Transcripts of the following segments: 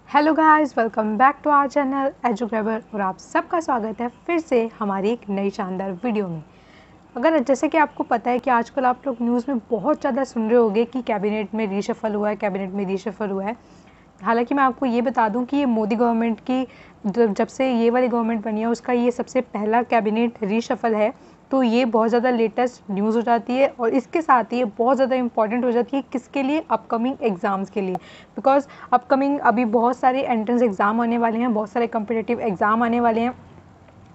Hello guys, welcome back to our channel Edugrabber और आप सबका स्वागत है फिर से हमारी एक नई शानदार वीडियो में। अगर जैसे कि आपको पता है कि आजकल आप लोग न्यूज़ में बहुत ज़्यादा सुन रहे होंगे कि कैबिनेट में रीशफल हुआ है, कैबिनेट में रीशफल हुआ है। हालांकि मैं आपको ये बता दूं कि ये मोदी गवर्नमेंट की जब से ये वाली गवर्नमेंट बनी है उसका ये सबसे पहला कैबिनेट रीशफल है। तो ये बहुत ज़्यादा लेटेस्ट न्यूज़ हो जाती है और इसके साथ ही ये बहुत ज़्यादा इंपॉर्टेंट हो जाती है किसके लिए, अपकमिंग एग्ज़ाम्स के लिए। बिकॉज अपकमिंग अभी बहुत सारे एंट्रेंस एग्ज़ाम आने वाले हैं, बहुत सारे कम्पिटिटिव एग्ज़ाम आने वाले हैं।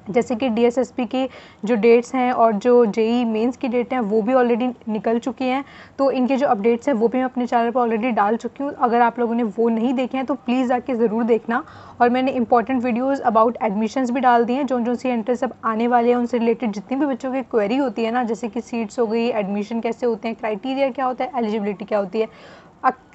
जैसे कि डीएसएसपी की जो डेट्स हैं और जो जेईई मेंस की डेट हैं वो भी ऑलरेडी निकल चुकी हैं। तो इनके जो अपडेट्स हैं वो भी मैं अपने चैनल पर ऑलरेडी डाल चुकी हूँ। अगर आप लोगों ने वो नहीं देखे हैं तो प्लीज़ जाके ज़रूर देखना। और मैंने इंपॉर्टेंट वीडियोस अबाउट एडमिशन्स भी डाल दिए हैं, जो सी एंट्रेंस अब आने वाले हैं उनसे रिलेटेड जितनी भी बच्चों की क्वेरी होती है ना, जैसे कि सीट्स हो गई, एडमिशन कैसे होते हैं, क्राइटेरिया क्या होता है, एलिजिबिलिटी क्या होती है,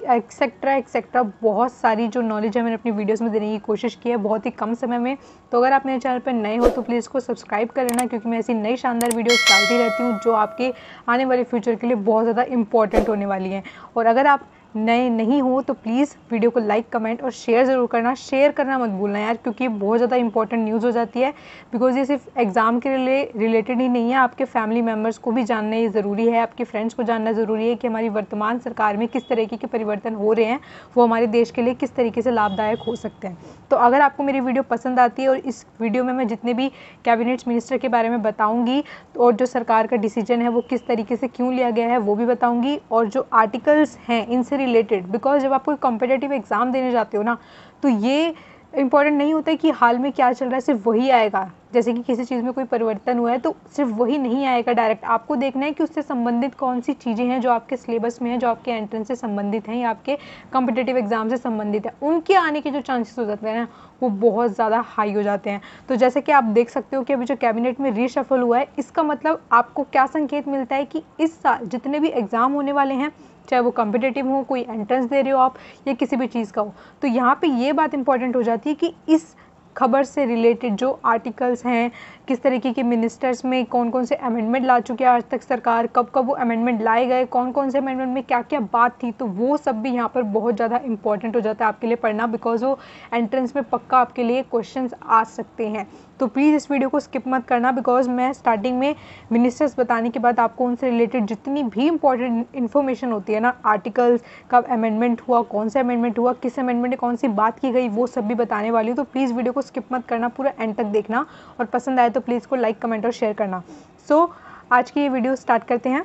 एक्सेट्रा एक्सेट्रा, बहुत सारी जो नॉलेज है मैंने अपनी वीडियोस में देने की कोशिश की है बहुत ही कम समय में। तो अगर आप मेरे चैनल पर नए हो तो प्लीज़ इसको सब्सक्राइब कर लेना, क्योंकि मैं ऐसी नई शानदार वीडियोस डालती रहती हूँ जो आपके आने वाले फ्यूचर के लिए बहुत ज़्यादा इंपॉर्टेंट होने वाली हैं। और अगर आप नए नहीं हो तो प्लीज़ वीडियो को लाइक, कमेंट और शेयर ज़रूर करना। शेयर करना मत भूलना यार, क्योंकि ये बहुत ज़्यादा इंपॉर्टेंट न्यूज़ हो जाती है। बिकॉज ये सिर्फ एग्ज़ाम के रिलेटेड ही नहीं है, आपके फैमिली मेम्बर्स को भी जानना ये ज़रूरी है, आपके फ्रेंड्स को जानना ज़रूरी है कि हमारी वर्तमान सरकार में किस तरीके के परिवर्तन हो रहे हैं, वो हमारे देश के लिए किस तरीके से लाभदायक हो सकते हैं। तो अगर आपको मेरी वीडियो पसंद आती है और इस वीडियो में मैं जितने भी कैबिनेट मिनिस्टर के बारे में बताऊँगी और जो सरकार का डिसीजन है वो किस तरीके से क्यों लिया गया है वो भी बताऊँगी, और जो आर्टिकल्स हैं इनसे रिलेटेड। बिकॉज जब आप कोई कॉम्पिटिटिव एग्ज़ाम देने जाते हो ना, तो ये इंपॉर्टेंट नहीं होता है कि हाल में क्या चल रहा है सिर्फ वही आएगा। जैसे कि किसी चीज़ में कोई परिवर्तन हुआ है तो सिर्फ वही नहीं आएगा डायरेक्ट, आपको देखना है कि उससे संबंधित कौन सी चीज़ें हैं जो आपके सिलेबस में है, जो आपके एंट्रेंस से संबंधित हैं या आपके कॉम्पिटिटिव एग्जाम से संबंधित है। उनके आने के जो चांसेस हो जाते हैं ना वो बहुत ज़्यादा हाई हो जाते हैं। तो जैसे कि आप देख सकते हो कि अभी जो कैबिनेट में रीशफल हुआ है, इसका मतलब आपको क्या संकेत मिलता है कि इस साल जितने भी एग्ज़ाम होने वाले हैं, चाहे वो कॉम्पिटिटिव हो, कोई एंट्रेंस दे रहे हो आप या किसी भी चीज़ का हो, तो यहाँ पे ये बात इंपॉर्टेंट हो जाती है कि इस खबर से रिलेटेड जो आर्टिकल्स हैं, किस तरीके के मिनिस्टर्स में कौन कौन से अमेंडमेंट ला चुके हैं आज तक सरकार, कब कब वो अमेंडमेंट लाए गए, कौन कौन से अमेंडमेंट में क्या क्या बात थी, तो वो सब भी यहाँ पर बहुत ज़्यादा इंपॉर्टेंट हो जाता है आपके लिए पढ़ना। बिकॉज वो एंट्रेंस में पक्का आपके लिए क्वेश्चंस आ सकते हैं। तो प्लीज़ इस वीडियो को स्किप मत करना, बिकॉज मैं स्टार्टिंग में मिनिस्टर्स बताने के बाद आपको उनसे रिलेटेड जितनी भी इंपॉर्टेंट इन्फॉर्मेशन होती है ना, आर्टिकल्स, कब अमेंडमेंट हुआ, कौन सा अमेंडमेंट हुआ, किस अमेंडमेंट में कौन सी बात की गई, वो सब भी बताने वाली हूँ। तो प्लीज़ वीडियो को स्किप मत करना, पूरा एंड तक देखना, और पसंद आए तो प्लीज़ को लाइक, कमेंट और शेयर करना। सो आज की ये वीडियो स्टार्ट करते हैं।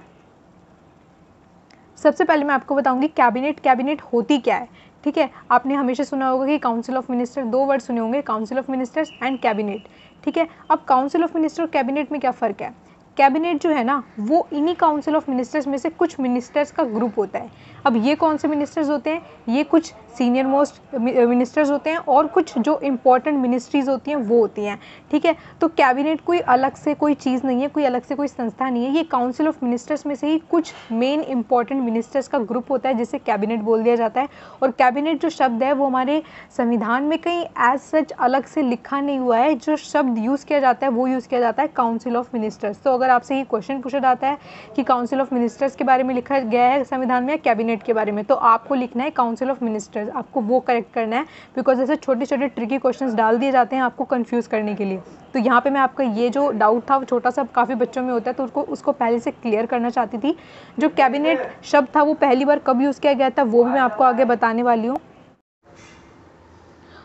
सबसे पहले मैं आपको बताऊंगी कैबिनेट होती क्या है। ठीक है, आपने हमेशा सुना होगा कि काउंसिल ऑफ मिनिस्टर, दो वर्ड सुने होंगे, council of ministers and cabinet. ठीक है, अब काउंसिल ऑफ मिनिस्टर और कैबिनेट में क्या फ़र्क है। कैबिनेट जो है ना वो इन्हीं काउंसिल ऑफ मिनिस्टर्स में से कुछ मिनिस्टर्स का ग्रुप होता है। अब ये कौन से मिनिस्टर्स होते हैं, ये कुछ सीनियर मोस्ट मिनिस्टर्स होते हैं और कुछ जो इंपॉर्टेंट मिनिस्ट्रीज़ होती हैं वो होती हैं। ठीक है, तो कैबिनेट कोई अलग से कोई चीज़ नहीं है, कोई अलग से कोई संस्था नहीं है, ये काउंसिल ऑफ मिनिस्टर्स में से ही कुछ मेन इंपॉर्टेंट मिनिस्टर्स का ग्रुप होता है जिसे कैबिनेट बोल दिया जाता है। और कैबिनेट जो शब्द है वो हमारे संविधान में कहीं एज सच अलग से लिखा नहीं हुआ है, जो शब्द यूज़ किया जाता है वो यूज़ किया जाता है काउंसिल ऑफ मिनिस्टर्स। तो अगर आपसे ये क्वेश्चन पूछा जाता है कि काउंसिल ऑफ मिनिस्टर्स के बारे में लिखा गया है संविधान में या कैबिनेट के बारे में, तो आपको लिखना है काउंसिल ऑफ मिनिस्टर्स, आपको वो करेक्ट करना है। बिकॉज ऐसे छोटे छोटे ट्रिकी क्वेश्चंस डाल दिए जाते हैं आपको कंफ्यूज करने के लिए। तो यहाँ पे मैं आपका ये जो डाउट था वो छोटा सा काफ़ी बच्चों में होता है, तो उसको पहले से क्लियर करना चाहती थी। जो कैबिनेट शब्द था वो पहली बार कब यूज़ किया गया था वो भी मैं आपको आगे बताने वाली हूँ।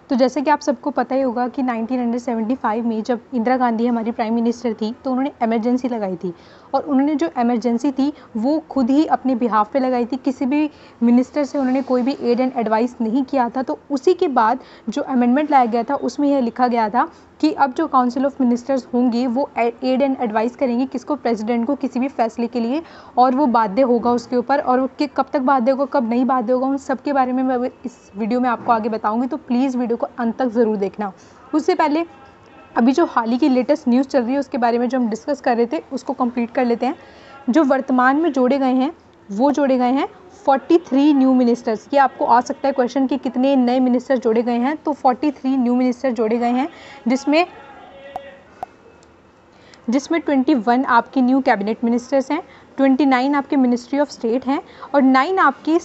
तो जैसे कि आप सबको पता ही होगा कि 1975 में जब इंदिरा गांधी हमारी प्राइम मिनिस्टर थी तो उन्होंने इमरजेंसी लगाई थी, और उन्होंने जो इमरजेंसी थी वो खुद ही अपने बिहाफ पे लगाई थी, किसी भी मिनिस्टर से उन्होंने कोई भी एड एंड एडवाइस नहीं किया था। तो उसी के बाद जो अमेंडमेंट लाया गया था उसमें यह लिखा गया था कि अब जो काउंसिल ऑफ मिनिस्टर्स होंगे वो एड एंड एडवाइस करेंगे किसको, प्रेसिडेंट को, किसी भी फैसले के लिए, और वो बाध्य होगा उसके ऊपर, और वो कब तक बाध्य होगा कब नहीं बाध्य होगा उन सब के बारे में मैं इस वीडियो में आपको आगे बताऊंगी। तो प्लीज़ वीडियो को अंत तक ज़रूर देखना। उससे पहले अभी जो हाल ही की लेटेस्ट न्यूज़ चल रही है उसके बारे में जो हम डिस्कस कर रहे थे उसको कंप्लीट कर लेते हैं। जो वर्तमान में जोड़े गए हैं वो जोड़े गए हैं 43 न्यू मिनिस्टर्स। ये आपको आ सकता है क्वेश्चन कि कितने नए मिनिस्टर जोड़े गए हैं, तो 43 न्यू मिनिस्टर जोड़े गए हैं, जिसमें 21 आपके न्यू कैबिनेट मिनिस्टर्स हैं, 29 आपके मिनिस्ट्री ऑफ स्टेट हैं और 9 आपकी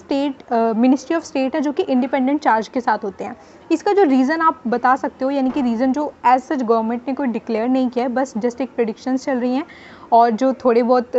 मिनिस्ट्री ऑफ स्टेट है जो कि इंडिपेंडेंट चार्ज के साथ होते हैं। इसका जो रीज़न आप बता सकते हो, यानी कि रीज़न जो एज सच गवर्नमेंट ने कोई डिक्लेयर नहीं किया है, बस जस्ट एक प्रेडिक्शंस चल रही हैं और जो थोड़े बहुत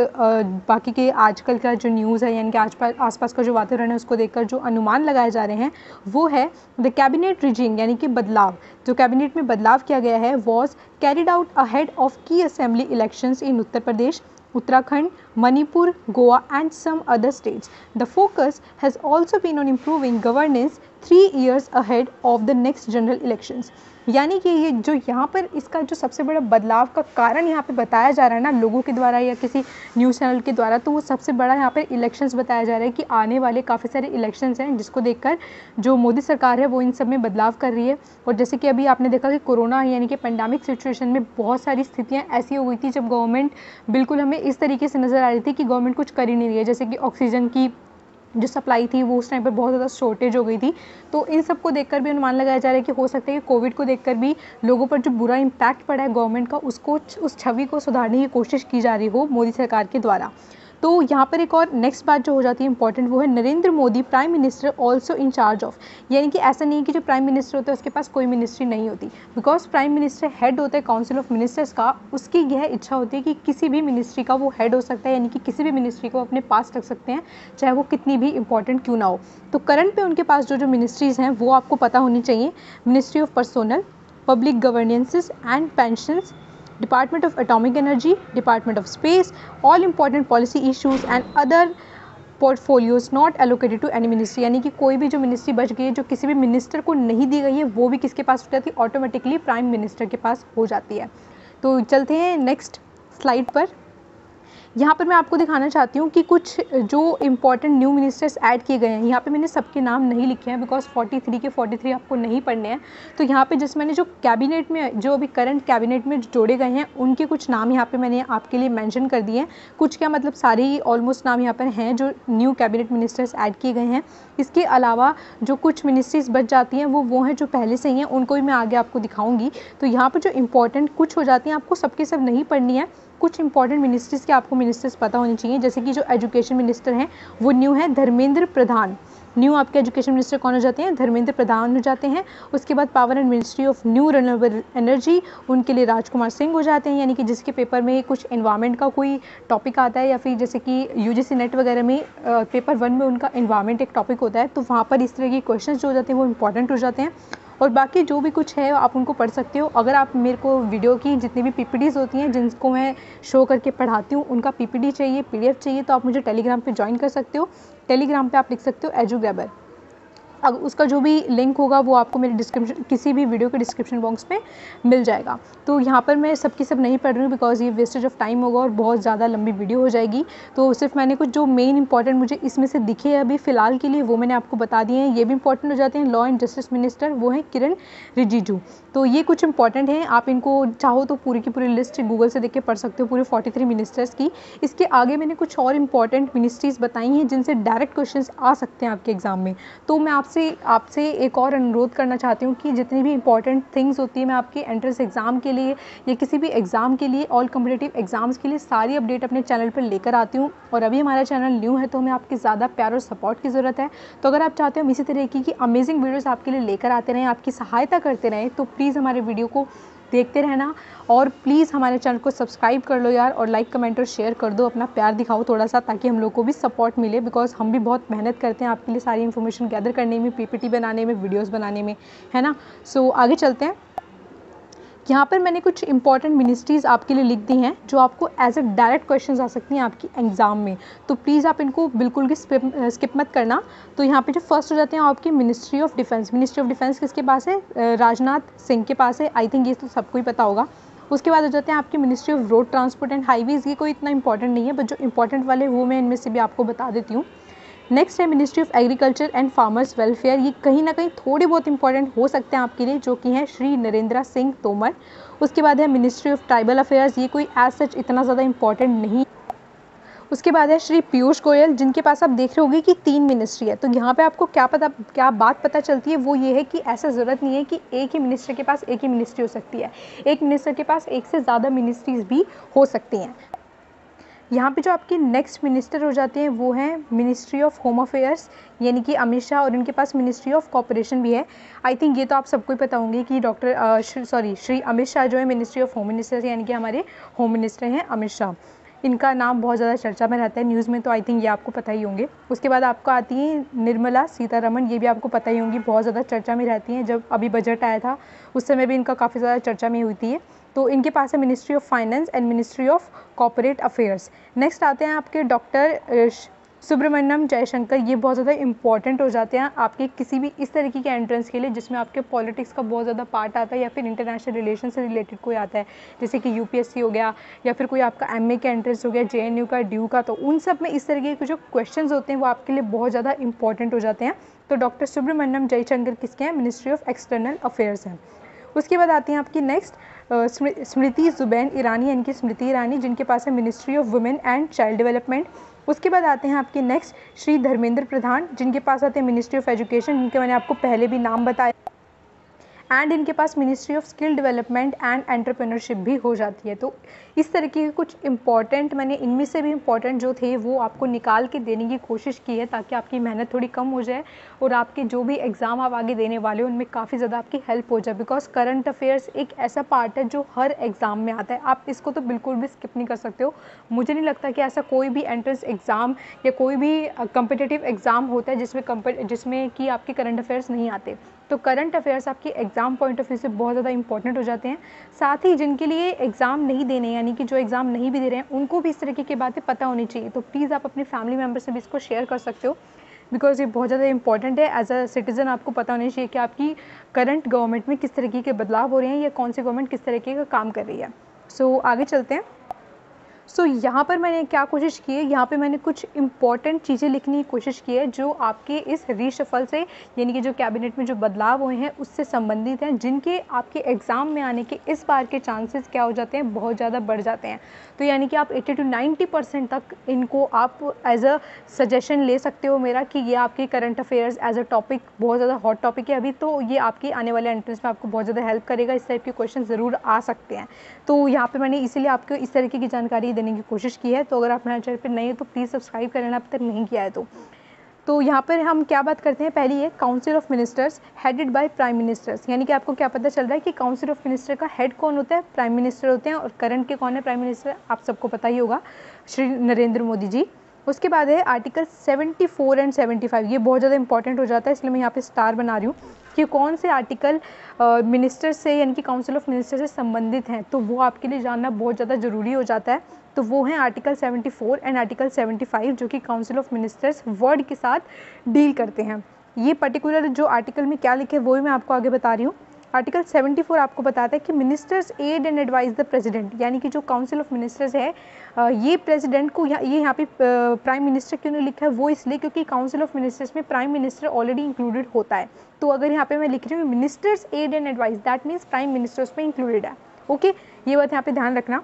बाकी के आजकल का जो न्यूज़ है यानी कि आसपास का जो वातावरण है उसको देखकर जो अनुमान लगाए जा रहे हैं वो है द कैबिनेट रिजिंग, यानी कि बदलाव जो कैबिनेट में बदलाव किया गया है was carried out ahead of की assembly elections in Uttar Pradesh, Uttarakhand, Manipur, Goa and some other states. The focus has also been on improving governance 3 years ahead of the next general elections. यानी कि ये जो यहाँ पर इसका जो सबसे बड़ा बदलाव का कारण यहाँ पे बताया जा रहा है ना लोगों के द्वारा या किसी न्यूज़ चैनल के द्वारा, तो वो सबसे बड़ा यहाँ पर इलेक्शंस बताया जा रहा है कि आने वाले काफ़ी सारे इलेक्शंस हैं जिसको देखकर जो मोदी सरकार है वो इन सब में बदलाव कर रही है। और जैसे कि अभी आपने देखा कि कोरोना यानी कि पेंडेमिक सिचुएशन में बहुत सारी स्थितियाँ ऐसी हो गई थी जब गवर्नमेंट बिल्कुल हमें इस तरीके से नज़र आ रही थी कि गवर्नमेंट कुछ कर ही नहीं रही है, जैसे कि ऑक्सीजन की जो सप्लाई थी वो उस टाइम पर बहुत ज़्यादा शॉर्टेज हो गई थी। तो इन सब को देखकर भी अनुमान लगाया जा रहा है कि हो सकता है कि कोविड को देखकर भी लोगों पर जो बुरा इम्पैक्ट पड़ा है गवर्नमेंट का उसको उस छवि को सुधारने की कोशिश की जा रही हो मोदी सरकार के द्वारा। तो यहाँ पर एक और नेक्स्ट बात जो हो जाती है इंपॉर्टेंट वो है Narendra Modi prime minister also in charge of, यानी कि ऐसा नहीं है कि जो प्राइम मिनिस्टर होता है उसके पास कोई मिनिस्ट्री नहीं होती, बिकॉज प्राइम मिनिस्टर हेड होता है काउंसिल ऑफ मिनिस्टर्स का। उसकी यह इच्छा होती है कि किसी भी मिनिस्ट्री का वो हेड हो सकता है, यानी कि किसी भी मिनिस्ट्री को अपने पास रख सकते हैं चाहे वो कितनी भी इंपॉर्टेंट क्यों ना हो। तो करंट पे उनके पास जो मिनिस्ट्रीज़ हैं वो आपको पता होनी चाहिए। Ministry of personnel, public governances and pensions, Department of Atomic Energy, Department of Space, all important policy issues and other portfolios not allocated to any ministry, यानी कि कोई भी जो मिनिस्ट्री बच गई है जो किसी भी मिनिस्टर को नहीं दी गई है वो भी किसके पास हो जाती है, ऑटोमेटिकली प्राइम मिनिस्टर के पास हो जाती है। तो चलते हैं नेक्स्ट स्लाइड पर। यहाँ पर मैं आपको दिखाना चाहती हूँ कि कुछ जो इम्पॉर्टेंट न्यू मिनिस्टर्स ऐड किए गए हैं। यहाँ पे मैंने सबके नाम नहीं लिखे हैं बिकॉज 43 के 43 आपको नहीं पढ़ने हैं। तो यहाँ पे जिस मैंने जो कैबिनेट में जो अभी करंट कैबिनेट में जोड़े गए हैं उनके कुछ नाम यहाँ पे मैंने आपके लिए मेंशन कर दिए हैं। कुछ क्या मतलब सारे ही ऑलमोस्ट नाम यहाँ पर हैं जो न्यू कैबिनेट मिनिस्टर्स ऐड किए गए हैं। इसके अलावा जो कुछ मिनिस्ट्रीज़ बच जाती हैं वो हैं जो पहले से ही हैं, उनको भी मैं आगे आपको दिखाऊँगी। तो यहाँ पर जो इंपॉर्टेंट कुछ हो जाती हैं आपको सबके सब नहीं पढ़नी है। कुछ इंपॉर्टेंट मिनिस्ट्रीज़ के आपको मिनिस्टर्स पता होने चाहिए, जैसे कि जो एजुकेशन मिनिस्टर हैं वो न्यू है धर्मेंद्र प्रधान। न्यू आपके एजुकेशन मिनिस्टर कौन हो जाते हैं, धर्मेंद्र प्रधान हो जाते हैं। उसके बाद power and ministry of new renewable energy, उनके लिए राजकुमार सिंह हो जाते हैं, यानी कि जिसके पेपर में कुछ एनवायरनमेंट का कोई टॉपिक आता है या फिर जैसे कि यूजीसी नेट वगैरह में पेपर 1 में उनका एनवायरनमेंट एक टॉपिक होता है, तो वहाँ पर इस तरह के क्वेश्चन जो हो जाते हैं वो इंपॉर्टेंट हो जाते हैं। और बाकी जो भी कुछ है आप उनको पढ़ सकते हो। अगर आप मेरे को वीडियो की जितनी भी पीपीटीज़ होती हैं जिनको मैं शो करके पढ़ाती हूँ उनका पीपीटी चाहिए, पीडीएफ चाहिए, तो आप मुझे टेलीग्राम पे ज्वाइन कर सकते हो। टेलीग्राम पे आप लिख सकते हो एजुग्रैबर। अब उसका जो भी लिंक होगा वो आपको मेरे डिस्क्रिप्शन किसी भी वीडियो के डिस्क्रिप्शन बॉक्स में मिल जाएगा। तो यहाँ पर मैं सबकी सब नहीं पढ़ रही हूँ बिकॉज ये वेस्टेज ऑफ टाइम होगा और बहुत ज़्यादा लंबी वीडियो हो जाएगी। तो सिर्फ मैंने कुछ जो मेन इंपॉर्टेंट मुझे इसमें से दिखे अभी फ़िलहाल के लिए वो मैंने आपको बता दिए हैं। ये भी इंपॉर्टेंट हो जाते हैं। लॉ एंड जस्टिस मिनिस्टर वो हैं किरण रिजिजू। तो ये कुछ इंपॉर्टेंट हैं, आप इनको चाहो तो पूरी की पूरी लिस्ट गूगल से देख के पढ़ सकते हो पूरे 43 मिनिस्टर्स की। इसके आगे मैंने कुछ और इंपॉर्टेंट मिनिस्ट्रीज़ बताई हैं जिनसे डायरेक्ट क्वेश्चंस आ सकते हैं आपके एग्ज़ाम में। तो मैं आपसे एक और अनुरोध करना चाहती हूँ कि जितनी भी इंपॉर्टेंट थिंग्स होती है मैं आपके एंट्रेंस एग्ज़ाम के लिए या किसी भी एग्ज़ाम के लिए ऑल कॉम्पिटिटिव एग्ज़ाम्स के लिए सारी अपडेट अपने चैनल पर लेकर आती हूँ। और अभी हमारा चैनल न्यू है तो हमें आपकी ज़्यादा प्यार और सपोर्ट की ज़रूरत है। तो अगर आप चाहते हो हम इसी तरीके की अमेजिंग वीडियोज़ आपके लिए लेकर आते रहें, आपकी सहायता करते रहें, तो प्लीज़ हमारे वीडियो को देखते रहना और प्लीज़ हमारे चैनल को सब्सक्राइब कर लो यार, और लाइक कमेंट और शेयर कर दो। अपना प्यार दिखाओ थोड़ा सा ताकि हम लोग को भी सपोर्ट मिले, बिकॉज हम भी बहुत मेहनत करते हैं आपके लिए सारी इन्फॉर्मेशन गैदर करने में, पीपीटी बनाने में, वीडियोस बनाने में, है ना। सो आगे चलते हैं। यहाँ पर मैंने कुछ इंपॉर्टेंट मिनिस्ट्रीज़ आपके लिए लिख दी हैं जो आपको एज ए डायरेक्ट क्वेश्चंस आ सकती हैं आपकी एग्ज़ाम में। तो प्लीज़ आप इनको बिल्कुल भी स्किप मत करना। तो यहाँ पे जो फर्स्ट हो जाते हैं आपकी ministry of defence. Ministry of defence किसके पास है, राजनाथ सिंह के पास है। आई थिंक ये तो सबको ही पता होगा। उसके बाद हो जाते हैं आपकी ministry of road transport and highways. ये कोई इतना इंपॉर्टेंट नहीं है, बट जो इंपॉर्टेंट वाले वो मैं इनमें से भी आपको बता देती हूँ। नेक्स्ट है ministry of agriculture and farmers welfare. ये कहीं ना कहीं थोड़े बहुत इंपॉर्टेंट हो सकते हैं आपके लिए, जो कि हैं श्री नरेंद्र सिंह तोमर। उसके बाद है मिनिस्ट्री ऑफ ट्राइबल अफेयर्स। ये कोई एज सच इतना ज़्यादा इंपॉर्टेंट नहीं। उसके बाद है श्री पीयूष गोयल, जिनके पास आप देख रहे होगे कि 3 मिनिस्ट्री है। तो यहाँ पे आपको क्या बात पता चलती है वो ये है कि ऐसा ज़रूरत नहीं है कि एक ही मिनिस्टर के पास एक ही मिनिस्ट्री हो सकती है। एक मिनिस्टर के पास एक से ज़्यादा मिनिस्ट्रीज़ भी हो सकती हैं। यहाँ पे जो आपके नेक्स्ट मिनिस्टर हो जाते हैं वो हैं मिनिस्ट्री ऑफ होम अफेयर्स, यानी कि अमित शाह, और इनके पास मिनिस्ट्री ऑफ कॉपरेशन भी है। आई थिंक ये तो आप सबको ही पता होंगे कि श्री अमित शाह जो है मिनिस्ट्री ऑफ होम मिनिस्टर, यानी कि हमारे होम मिनिस्टर हैं अमित शाह। इनका नाम बहुत ज़्यादा चर्चा में रहता है न्यूज़ में, तो आई थिंक ये आपको पता ही होंगे। उसके बाद आपको आती हैं निर्मला सीतारमण, ये भी आपको पता ही होंगी, बहुत ज़्यादा चर्चा में रहती हैं। जब अभी बजट आया था उस समय भी इनका काफ़ी ज़्यादा चर्चा में हुई थी। तो इनके पास है ministry of finance and ministry of corporate affairs. Next आते हैं आपके डॉक्टर सुब्रमण्यम जयशंकर। ये बहुत ज़्यादा इंपॉर्टेंट हो जाते हैं आपके किसी भी इस तरीके के एंट्रेंस के लिए जिसमें आपके पॉलिटिक्स का बहुत ज़्यादा पार्ट आता है या फिर इंटरनेशनल रिलेशन से रिलेटेड कोई आता है, जैसे कि यूपीएससी हो गया या फिर कोई आपका एमए का एंट्रेंस हो गया, जेएनयू का, ड्यू का। तो उन सब में इस तरीके के जो क्वेश्चंस होते हैं वो आपके लिए बहुत ज़्यादा इंपॉर्टेंट हो जाते हैं। तो डॉक्टर सुब्रमण्यम जयशंकर किसके हैं? मिनिस्ट्री ऑफ एक्सटर्नल अफेयर्स हैं। उसके बाद आती हैं आपकी नेक्स्ट स्मृति जुबैन ईरानी, यानी कि स्मृति ईरानी, जिनके पास है ministry of women and child development. उसके बाद आते हैं आपके नेक्स्ट श्री धर्मेंद्र प्रधान, जिनके पास आते हैं मिनिस्ट्री ऑफ एजुकेशन, जिनके मैंने आपको पहले भी नाम बताया, एंड इनके पास ministry of skill development and entrepreneurship भी हो जाती है। तो इस तरीके के कुछ इंपॉर्टेंट, मैंने इनमें से भी इंपॉर्टेंट जो थे वो आपको निकाल के देने की कोशिश की है ताकि आपकी मेहनत थोड़ी कम हो जाए और आपके जो भी एग्ज़ाम आप आगे देने वाले हो उनमें काफ़ी ज़्यादा आपकी हेल्प हो जाए। बिकॉज करंट अफेयर्स एक ऐसा पार्ट है जो हर एग्ज़ाम में आता है, आप इसको तो बिल्कुल भी स्किप नहीं कर सकते हो। मुझे नहीं लगता कि ऐसा कोई भी एंट्रेंस एग्ज़ाम या कोई भी कम्पिटिटिव एग्ज़ाम होता है जिसमें कि आपके करंट अफेयर्स नहीं आते। तो करंट अफेयर्स आपकी एग्ज़ाम पॉइंट ऑफ व्यू से बहुत ज़्यादा इंपॉर्टेंट हो जाते हैं। साथ ही जिनके लिए एग्ज़ाम नहीं देने, यानी कि जो एग्ज़ाम नहीं भी दे रहे हैं, उनको भी इस तरीके की बातें पता होनी चाहिए। तो प्लीज़ आप अपने फैमिली मेम्बर से भी इसको शेयर कर सकते हो, बिकॉज ये बहुत ज़्यादा इंपॉर्टेंट है। एज अ सिटीज़न आपको पता होना चाहिए कि आपकी करंट गवर्नमेंट में किस तरीके के बदलाव हो रहे हैं या कौन सी गवर्नमेंट किस तरीके का काम कर रही है। सो आगे चलते हैं। यहाँ पर मैंने क्या कोशिश की है, यहाँ पे मैंने कुछ इंपॉर्टेंट चीज़ें लिखने की कोशिश की है जो आपके इस रीशफल से, यानी कि जो कैबिनेट में जो बदलाव हुए हैं उससे संबंधित हैं, जिनके आपके एग्ज़ाम में आने के इस बार के चांसेस क्या हो जाते हैं, बहुत ज़्यादा बढ़ जाते हैं। तो यानी कि आप 80 to 90% तक इनको आप एज अ सजेशन ले सकते हो मेरा कि ये आपके current affairs as a topic बहुत ज़्यादा हॉट टॉपिक है अभी, तो ये आपकी आने वाले एंट्रेंस में आपको बहुत ज़्यादा हेल्प करेगा। इस टाइप के क्वेश्चन ज़रूर आ सकते हैं। तो यहाँ पे मैंने इसीलिए आपको इस तरीके की जानकारी देने की कोशिश की है। तो अगर आप मेरे चैनल पर नए हो तो प्लीज़ सब्सक्राइब कर लेना, अब तक नहीं किया है तो यहाँ पर हम क्या बात करते हैं, पहली है council of ministers headed by prime ministers. यानी कि आपको क्या पता चल रहा है कि काउंसिल ऑफ मिनिस्टर का हेड कौन होता है? प्राइम मिनिस्टर होते हैं। और करंट के कौन है प्राइम मिनिस्टर? आप सबको पता ही होगा, श्री नरेंद्र मोदी जी। उसके बाद है आर्टिकल 74 एंड 75, ये बहुत ज़्यादा इंपॉर्टेंट हो जाता है, इसलिए मैं यहाँ पे स्टार बना रही हूँ कि कौन से आर्टिकल मिनिस्टर से, यानी कि काउंसिल ऑफ मिनिस्टर से संबंधित हैं। तो वो आपके लिए जानना बहुत ज़्यादा ज़रूरी हो जाता है। तो वो हैं आर्टिकल 74 एंड आर्टिकल 75, जो कि काउंसिल ऑफ मिनिस्टर्स वर्ड के साथ डील करते हैं। ये पर्टिकुलर जो आर्टिकल में क्या लिखे वो भी मैं आपको आगे बता रही हूँ। आर्टिकल 74 आपको बताता है कि ministers aid and advise the president, यानी कि जो काउंसिल ऑफ मिनिस्टर्स है ये प्रेसिडेंट को, ये यहाँ पे प्राइम मिनिस्टर क्यों नहीं लिखा है, वो इसलिए क्योंकि काउंसिल ऑफ मिनिस्टर्स में प्राइम मिनिस्टर ऑलरेडी इंक्लूडेड होता है। तो अगर यहाँ पे मैं लिख रही हूँ ministers aid and advise, that means prime minister उसमें इंक्लूडेड है। ओके, ये बात यहाँ पे ध्यान रखना।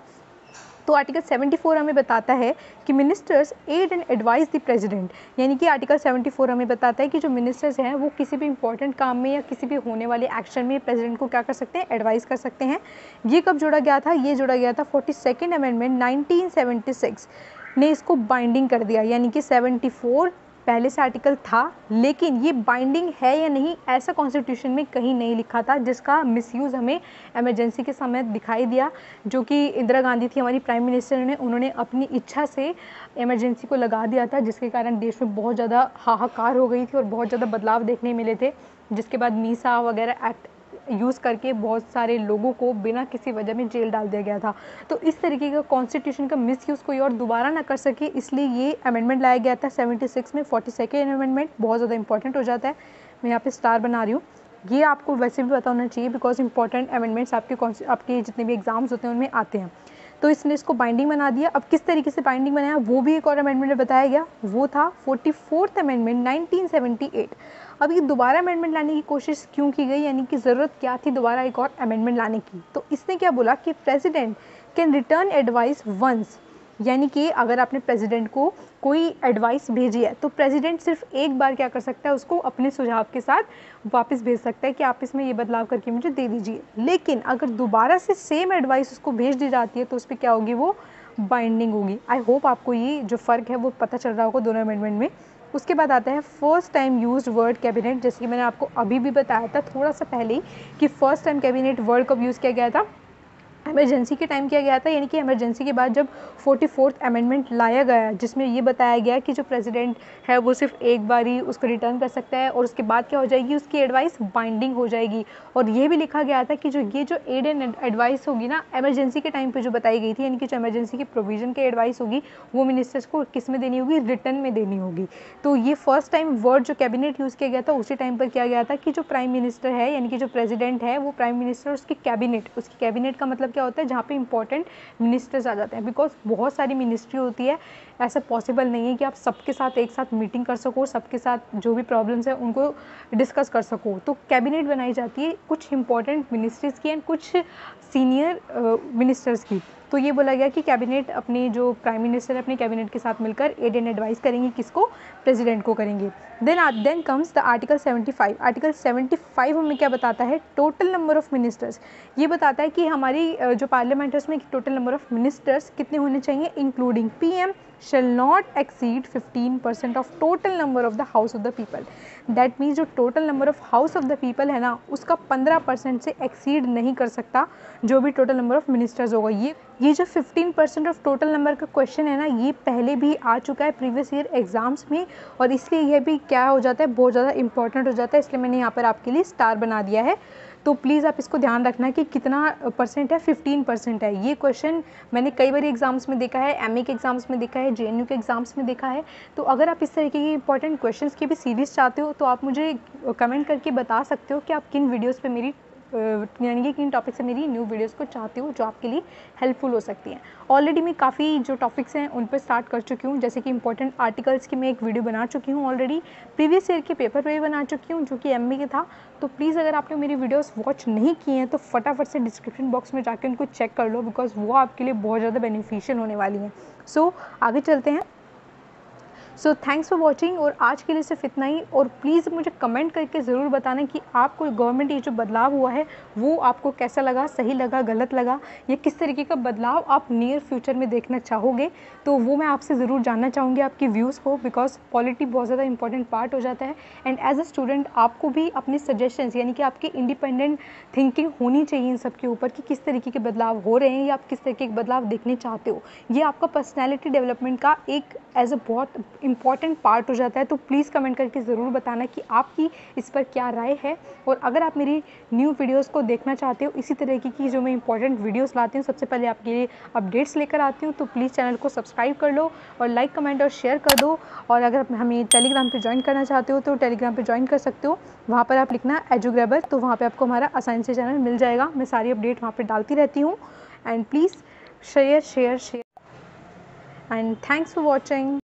तो आर्टिकल 74 हमें बताता है कि ministers aid and advice the president, यानी कि आर्टिकल 74 हमें बताता है कि जो मिनिस्टर्स हैं वो किसी भी इंपॉर्टेंट काम में या किसी भी होने वाले एक्शन में प्रेसिडेंट को क्या कर सकते हैं, एडवाइस कर सकते हैं। ये कब जोड़ा गया था? ये जोड़ा गया था 42nd अमेंडमेंट 1976 ने इसको बाइंडिंग कर दिया। यानी कि 74 पहले से आर्टिकल था, लेकिन ये बाइंडिंग है या नहीं ऐसा कॉन्स्टिट्यूशन में कहीं नहीं लिखा था, जिसका मिसयूज़ हमें इमरजेंसी के समय दिखाई दिया। जो कि इंदिरा गांधी थी हमारी प्राइम मिनिस्टर ने, उन्होंने अपनी इच्छा से इमरजेंसी को लगा दिया था, जिसके कारण देश में बहुत ज़्यादा हाहाकार हो गई थी और बहुत ज़्यादा बदलाव देखने मिले थे। जिसके बाद मीसा वगैरह एक्ट यूज़ करके बहुत सारे लोगों को बिना किसी वजह में जेल डाल दिया गया था। तो इस तरीके का कॉन्स्टिट्यूशन का मिसयूज़ कोई और दोबारा ना कर सके, इसलिए ये अमेंडमेंट लाया गया था 76 में। 42nd अमेंडमेंट बहुत ज़्यादा इंपॉर्टेंट हो जाता है, मैं यहाँ पे स्टार बना रही हूँ। ये आपको वैसे भी पता होना चाहिए, बिकॉज इंपॉर्टेंट अमेंडमेंट्स आपके जितने भी एग्जाम्स होते हैं उनमें आते हैं। तो इसने इसको बाइंडिंग बना दिया। अब किस तरीके से बाइंडिंग बनाया वो भी एक और अमेंडमेंट में बताया गया, वो था 44th अमेंडमेंट 1978। अब ये दोबारा अमेंडमेंट लाने की कोशिश क्यों की गई, यानी कि ज़रूरत क्या थी दोबारा एक और अमेंडमेंट लाने की? तो इसने क्या बोला कि president can return advice once, यानी कि अगर आपने प्रेसिडेंट को कोई एडवाइस भेजी है तो प्रेसिडेंट सिर्फ एक बार क्या कर सकता है, उसको अपने सुझाव के साथ वापस भेज सकता है कि आप इसमें ये बदलाव करके मुझे दे दीजिए। लेकिन अगर दोबारा से सेम एडवाइस उसको भेज दी जाती है तो उस पर क्या होगी, वो बाइंडिंग होगी। आई होप आपको ये जो फ़र्क है वो पता चल रहा होगा दोनों अमेंडमेंट में। उसके बाद आता है first time used word cabinet. जैसे कि मैंने आपको अभी भी बताया था थोड़ा सा पहले ही कि फर्स्ट टाइम कैबिनेट वर्ड कब यूज़ किया गया था, इमरजेंसी के टाइम किया गया था। यानी कि इमरजेंसी के बाद जब 44th अमेंडमेंट लाया गया जिसमें ये बताया गया कि जो प्रेसिडेंट है वो सिर्फ एक बार ही उसको रिटर्न कर सकता है और उसके बाद क्या हो जाएगी, उसकी एडवाइस बाइंडिंग हो जाएगी। और ये भी लिखा गया था कि जो एड एंड एडवाइस होगी ना इमरजेंसी के टाइम पे जो बताई गई थी, यानी कि जो इमरजेंसी की प्रोविजन की एडवाइस होगी वो मिनिस्टर्स को किस में देनी होगी, रिटर्न में देनी होगी। तो ये फर्स्ट टाइम वर्ड जो कैबिनेट यूज़ किया गया था उसी टाइम पर किया गया था कि जो प्राइम मिनिस्टर है यानी कि जो प्रेसिडेंट है वो प्राइम मिनिस्टर, उसकी कैबिनेट का मतलब क्या होता है, जहाँ पे इंपॉर्टेंट मिनिस्टर्स आ जाते हैं। बिकॉज बहुत सारी मिनिस्ट्री होती है, ऐसा पॉसिबल नहीं है कि आप सबके साथ एक साथ मीटिंग कर सको, सबके साथ जो भी प्रॉब्लम्स है उनको डिस्कस कर सको। तो कैबिनेट बनाई जाती है कुछ इंपॉर्टेंट मिनिस्ट्रीज़ की एंड कुछ सीनियर मिनिस्टर्स की। तो ये बोला गया कि कैबिनेट अपने जो प्राइम मिनिस्टर है अपने कैबिनेट के साथ मिलकर एड एंड एडवाइस करेंगे, किसको, प्रेसिडेंट को करेंगे। Then comes the article 75। Article 75 हमें क्या बताता है, टोटल नंबर ऑफ मिनिस्टर्स। ये बताता है कि हमारी जो पार्लियामेंट है उसमें टोटल नंबर ऑफ मिनिस्टर्स कितने होने चाहिए, including PM shall not exceed 15% of total number of the house of the people। That means जो total number of house of the people है ना उसका 15% से एक्सीड नहीं कर सकता जो भी टोटल नंबर ऑफ मिनिस्टर्स होगा। ये जो 15% ऑफ टोटल नंबर का क्वेश्चन है ना ये पहले भी आ चुका है प्रीवियस ईयर एग्जाम्स में, और इसलिए ये भी क्या हो जाता है, बहुत ज़्यादा इंपॉर्टेंट हो जाता है। इसलिए मैंने यहाँ पर आपके लिए स्टार बना दिया है। तो प्लीज़ आप इसको ध्यान रखना कि कितना परसेंट है, 15% है। ये क्वेश्चन मैंने कई बार एग्जाम्स में देखा है, एमए के एग्जाम्स में देखा है, जेएनयू के एग्जाम्स में देखा है। तो अगर आप इस तरीके की इंपॉर्टेंट क्वेश्चंस की भी सीरीज़ चाहते हो तो आप मुझे कमेंट करके बता सकते हो कि आप किन वीडियोस पे मेरी यानी कि किन टॉपिक से मेरी न्यू वीडियोस को चाहते हो जो आपके लिए हेल्पफुल हो सकती हैं। ऑलरेडी मैं काफ़ी जो टॉपिक्स हैं उन पर स्टार्ट कर चुकी हूँ, जैसे कि इंपॉर्टेंट आर्टिकल्स की मैं एक वीडियो बना चुकी हूँ ऑलरेडी, प्रीवियस ईयर के पेपर पे भी बना चुकी हूँ जो कि एमए के था। तो प्लीज़ अगर आपने मेरी वीडियोस वॉच नहीं की हैं तो फटाफट से डिस्क्रिप्शन बॉक्स में जाकर उनको चेक कर लो, बिकॉज वो आपके लिए बहुत ज़्यादा बेनिफिशियल होने वाली हैं। सो आगे चलते हैं। सो थैंक्स फॉर वॉचिंग, और आज के लिए सिर्फ इतना ही। और प्लीज़ मुझे कमेंट करके ज़रूर बताना कि आपको गवर्नमेंट ये जो बदलाव हुआ है वो आपको कैसा लगा, सही लगा, गलत लगा, या किस तरीके का बदलाव आप नियर फ्यूचर में देखना चाहोगे। तो वो मैं आपसे ज़रूर जानना चाहूँगी आपकी व्यूज़ को, बिकॉज पॉलिटी बहुत ज़्यादा इंपॉर्टेंट पार्ट हो जाता है। एंड एज अ स्टूडेंट आपको भी अपने सजेशंस यानी कि आपकी इंडिपेंडेंट थिंकिंग होनी चाहिए इन सब के ऊपर कि किस तरीके के बदलाव हो रहे हैं या आप किस तरीके के बदलाव देखने चाहते हो। ये आपका पर्सनैलिटी डेवलपमेंट का एक एज अ बहुत इंपॉर्टेंट पार्ट हो जाता है। तो प्लीज़ कमेंट करके ज़रूर बताना कि आपकी इस पर क्या राय है। और अगर आप मेरी न्यू वीडियोस को देखना चाहते हो, इसी तरीके की जो मैं इंपॉर्टेंट वीडियोस लाती हूँ सबसे पहले आपके लिए अपडेट्स लेकर आती हूँ, तो प्लीज़ चैनल को सब्सक्राइब कर लो और लाइक, कमेंट और शेयर कर दो। और अगर हमें टेलीग्राम पर ज्वाइन करना चाहते हो तो टेलीग्राम पर ज्वाइन कर सकते हो। वहाँ पर आप लिखना एजुग्रेबर, तो वहाँ पर आपको हमारा आसानी से चैनल मिल जाएगा। मैं सारी अपडेट वहाँ पर डालती रहती हूँ। And please share and thanks for watching.